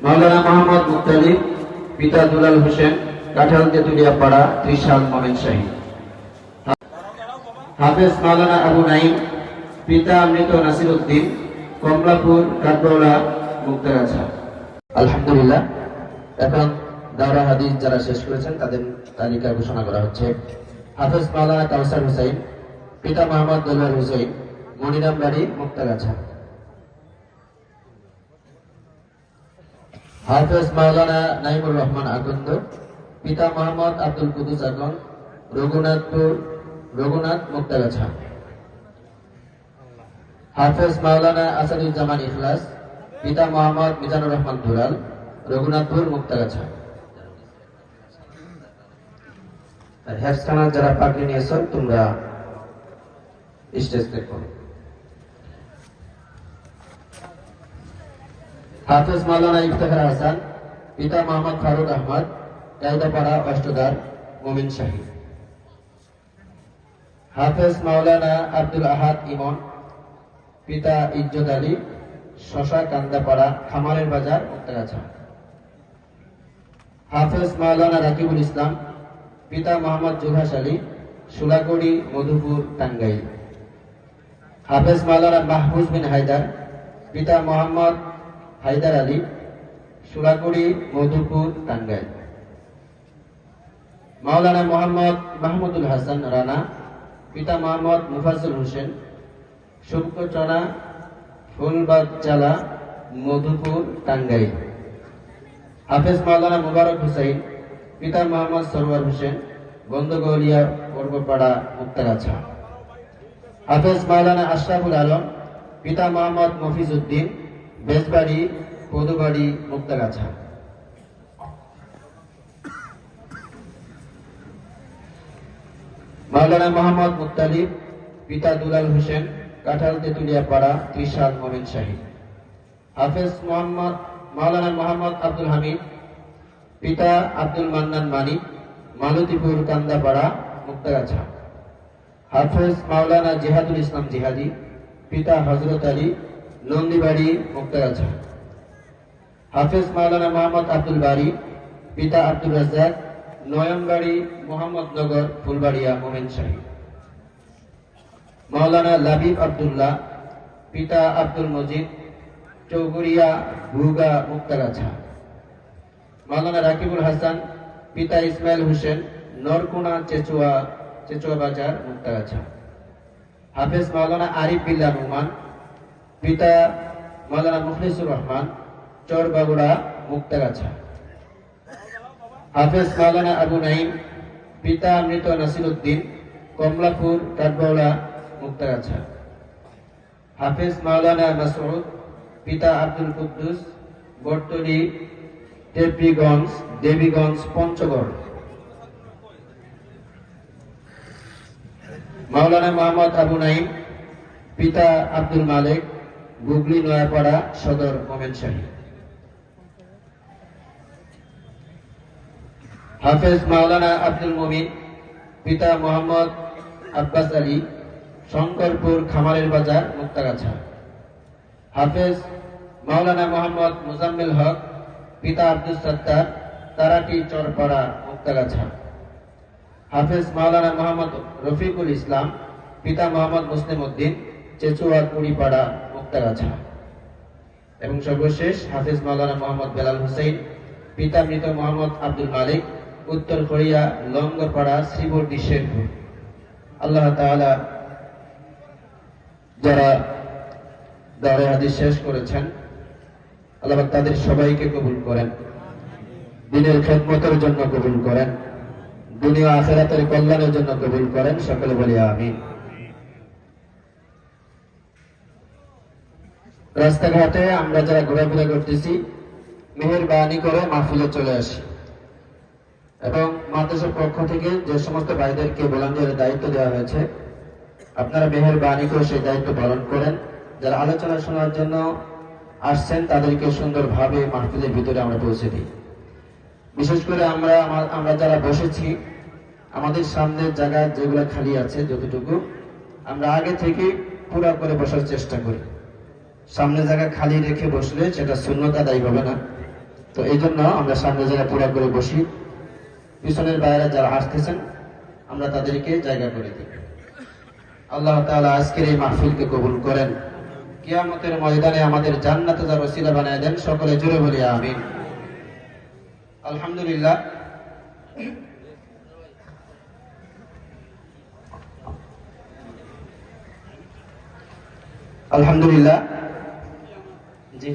মাওলানা Mohammad Muttalib, পিতা দুলাল হোসেন, কাঁঠাল তেতুলিয়া পাড়া, ত্রিশাল ময়মনসিংহ। হাফেজ মাওলানা আবু নাঈম, পিতা মৃত নাসির উদ্দিন, কমলাপুর, কাঠগড়া, মুক্তাগাছা। আলহামদুলিল্লাহ। এখন দাওরা হাদিস যারা শেষ করেছেন তাদের তালিকা ঘোষণা করা হচ্ছে। হাফেজ মাওলানা কাউসার হুসাইন, পিতা মোহাম্মদ দুলাল হুসাইন, মনিরামবাড়ি, মুক্তাগাছা। হাফেজ মাওলানা নাইমুর রহমান আকন্দ, পিতা মোহাম্মদ আব্দুল কুদুস আকন, রঘুনাথ, মুক্তাগাছা। হাফেজ মাওলানা আসাদুজ্জামান ইখলাস, পিতা মোহাম্মদ মিজানুর রহমান দুলাল, রঘুনাথপুর, মুক্তাগাছা। আর হেফখানা যারা পাগড়ি নিয়েছ তোমরা স্টেজ ত্যাগ করো। হাফেজ মাওলানা ইফতেখার হাসান, পিতা মোহাম্মদ ফারুক আহমদ, কায়দাপাড়া, অষ্টদার, ময়মনসিংহ। হাফেজ মাওলানা আব্দুল আহাদ ইমন, পিতা ইজ্জত আলী, শশা কান্দাপাড়া, খামারের বাজার, মুক্তাগাছা। হাফেজ মাওলানা রাকিবুল ইসলাম, পিতা মোহাম্মদ জুহাস আলী, সুলাকড়ি, মধুপুর, টাঙ্গাইল। হাফেজ মাওলানা মাহফুজ বিন হায়দার, পিতা মোহাম্মদ হায়দার আলী, সুলাকড়ি, মধুপুর, টাঙ্গাইল। মাওলানা মোহাম্মদ মাহমুদুল হাসান রানা, পিতা মোহাম্মদ মুফাজ্জল হোসেন, শুভকচনা, ফুলবাগচালা, মধুপুর, টাঙ্গাইল। হাফেজ মাওলানা মুবারক হুসাইন, পিতা মোহাম্মদ সরওয়ার হোসেন, গন্ধগৌলিয়া, পূর্বপাড়া, মুক্তাগাছা। হাফেজ মাওলানা আশরাফুল আলম, পিতা মোহাম্মদ মফিজ উদ্দিন, বেজবাড়ি, পদুবাড়ি, মুক্তাগাছা। মাওলানা মোহাম্মদ মুক্তালিব, পিতা দুলাল হোসেন, কাঁঠাল তেতুলিয়া পাড়া, ত্রিশাল, ময়মনসিংহ। হাফেজ মাওলানা মোহাম্মদ আব্দুল হামিদ, পিতা আব্দুল মান্নান মানিক, মালতীপুর, কান্দাপাড়া, মুক্তাগাছা। হাফেজ মাওলানা জিহাদুল ইসলাম জিহাদি, পিতা হযরত আলী, নন্দীবাড়ি, মুক্তাগাছা। হাফেজ মাওলানা মোহাম্মদ আব্দুল বারী, পিতা আব্দুল রাজ্জাক, নয়নবাড়ি, মোহাম্মদনগর, ফুলবাড়িয়া, ময়মনসিংহ। মাওলানা লাবিব আব্দুল্লাহ, পিতা আব্দুল মজিদ, চৌগুড়িয়া, ভুগা, মুক্তাগাছা। মাওলানা রাকিবুল হাসান, পিতা ইসমাইল হোসেন, নরকুনা, চেচুয়া বাজার, মুক্তাগাছা। হাফেজ মাওলানা আরিফ বিল্লাহ রহমান, পিতা মাওলানা মুখলিসুর রহমান, চরবাগুড়া, মুক্তাগাছা। হাফেজ মাওলানা আবু নাঈম, পিতা মৃত নাসির উদ্দিন, কমলাপুর, কাঠগড়া, মুক্তাগাছা। হাফেজ মাওলানা মাসউদ, পিতা আব্দুল কুদ্দুস, বটতলী, দেবীগঞ্জ, পঞ্চগড়। মাওলানা মোহাম্মদ আবু নাঈম, পিতা আব্দুল মালিক, গুগলি, নয়াপাড়া, সদর, ময়মনসিংহ। হাফেজ মাওলানা আব্দুল মুমিন, পিতা মোহাম্মদ আব্বাস আলী, শঙ্করপুর, খামারের বাজার, মুক্তাগাছা। হাফেজ মাওলানা মোহাম্মদ মুজাম্মিল হক, পিতা আব্দুল সত্তার, তারাটি, চরপাড়া, মুক্তাগাছা। হাফেজ মাওলানা মোহাম্মদ রফিকুল ইসলাম, পিতা মোহাম্মদ মুসলিম উদ্দিন, চেচুয়া, কুড়িপাড়া, মুক্তাগাছা। এবং সর্বশেষ হাফেজ মাওলানা মোহাম্মদ বেলাল হুসাইন, পিতা মৃত মোহাম্মদ আব্দুল মালিক, উত্তর খড়িয়া, লঙ্গপাড়া, শ্রীবর্দী, শেরপুর। আল্লাহ তাআলা যারা দাওরা হাদিস শেষ করেছেন আল্লাহ তাদের সবাইকে কবুল করেন, দ্বীনের খেদমতের জন্য কবুল করেন, দুনিয়া আখিরাতের কল্যাণের জন্য কবুল করেন। সকলে বলি আমিন। রাস্তাঘাটে আমরা যারা ঘোরাফেরা করতেছি মেহেরবানি করে মাহফিলে চলে আসি এবং মাদ্রাসার পক্ষ থেকে যে সমস্ত ভাইদেরকে ভলান্টিয়ারের দায়িত্ব দেওয়া হয়েছে আপনারা মেহেরবানি করে সেই দায়িত্ব পালন করেন। যারা আলোচনা শোনার জন্য আসছেন তাদেরকে সুন্দরভাবে মাহফিলের ভিতরে আমরা পৌঁছে দিই। বিশেষ করে আমরা যারা বসেছি আমাদের সামনের জায়গা যেগুলো খালি আছে যতটুকু আমরা আগে থেকে পুরো করে বসার চেষ্টা করি। সামনে জায়গা খালি রেখে বসলে সেটা সুন্নত আদায় হবে না। তো এই জন্য আমরা সামনে জায়গা পুরা করে বসি, পিছনের বাইরে যারা আসতেছেন আমরা তাদেরকে জায়গা করে দিই। আল্লাহ তাআলা আজকের এই মাহফিলকে কবুল করেন, কিয়ামতের ময়দানে আমাদের জান্নাতে যার ওসিলা বানায় দেন, সকলে জোরে বলি আমিন। আলহামদুলিল্লাহ। আলহামদুলিল্লাহ। জি।